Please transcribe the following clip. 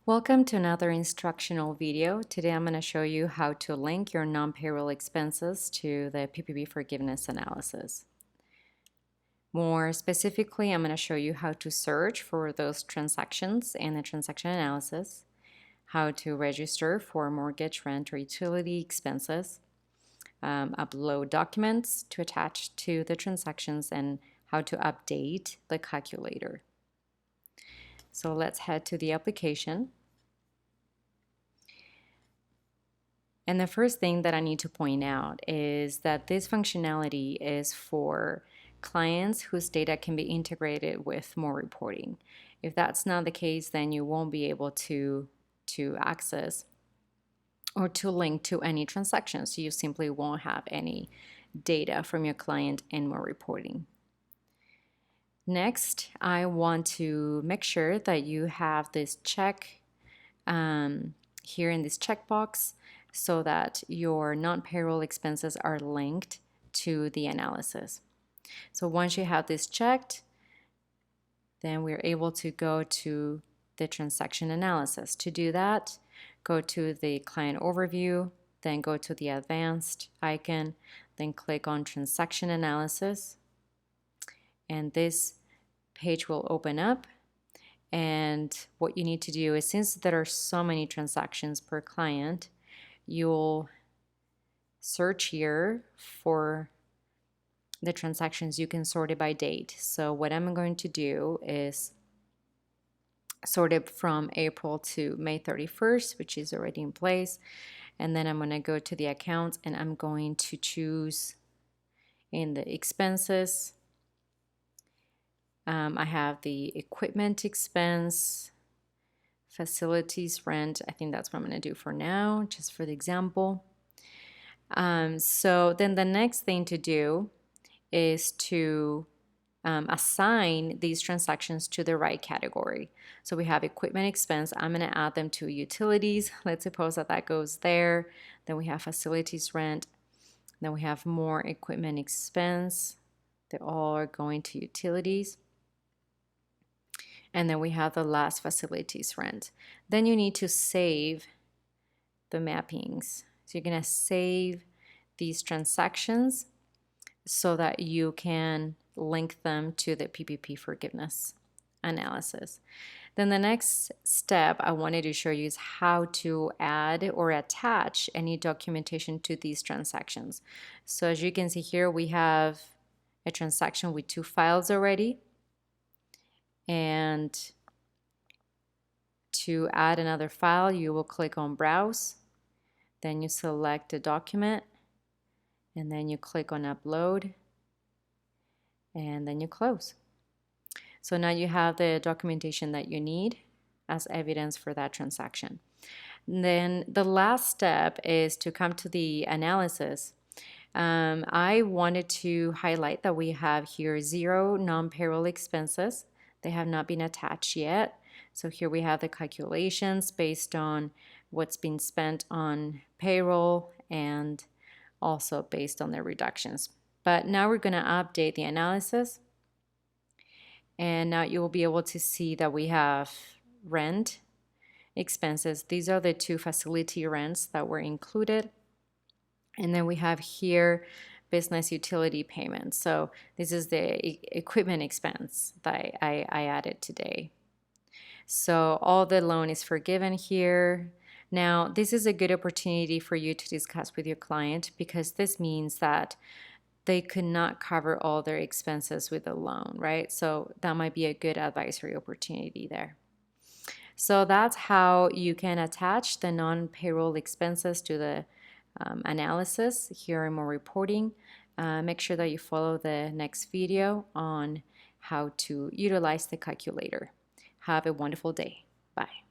Welcome to another instructional video. Today I'm going to show you how to link your non-payroll expenses to the PPP forgiveness analysis. More specifically, I'm going to show you how to search for those transactions in the transaction analysis, how to register for mortgage, rent, or utility expenses, upload documents to attach to the transactions, and how to update the calculator. So let's head to the application. And the first thing that I need to point out is that this functionality is for clients whose data can be integrated with more reporting. If that's not the case, then you won't be able to access or to link to any transactions. You simply won't have any data from your client in more reporting. Next, I want to make sure that you have this check here in this checkbox so that your non-payroll expenses are linked to the analysis. So once you have this checked, then we're able to go to the transaction analysis. To do that, go to the client overview, then go to the advanced icon, then click on transaction analysis, and this page will open up. And what you need to do is, since there are so many transactions per client, you'll search here for the transactions. You can sort it by date. So what I'm going to do is sort it from April to May 31st, which is already in place. And then I'm going to go to the accounts and I'm going to choose in the expenses. I have the equipment expense, facilities rent. I think that's what I'm going to do for now, just for the example. So then the next thing to do is to assign these transactions to the right category. So we have equipment expense. I'm going to add them to utilities. Let's suppose that that goes there. Then we have facilities rent. Then we have more equipment expense. They all are going to utilities. And then we have the last facilities rent. Then you need to save the mappings. So you're going to save these transactions so that you can link them to the PPP forgiveness analysis. Then the next step I wanted to show you is how to add or attach any documentation to these transactions. So as you can see here, we have a transaction with 2 files already. And to add another file, you will click on Browse. Then you select a document. And then you click on Upload. And then you close. So now you have the documentation that you need as evidence for that transaction. And then the last step is to come to the analysis. I wanted to highlight that we have here 0 non-payroll expenses. They have not been attached yet. So here we have the calculations based on what's been spent on payroll and also based on the reductions. But now we're going to update the analysis. And now you will be able to see that we have rent expenses. These are the 2 facility rents that were included. And then we have here business utility payments. So this is the equipment expense that I added today. So all the loan is forgiven here. Now, this is a good opportunity for you to discuss with your client because this means that they could not cover all their expenses with a loan, right? So that might be a good advisory opportunity there. So that's how you can attach the non-payroll expenses to the analysis here in more reporting. Make sure that you follow the next video on how to utilize the calculator. Have a wonderful day. Bye.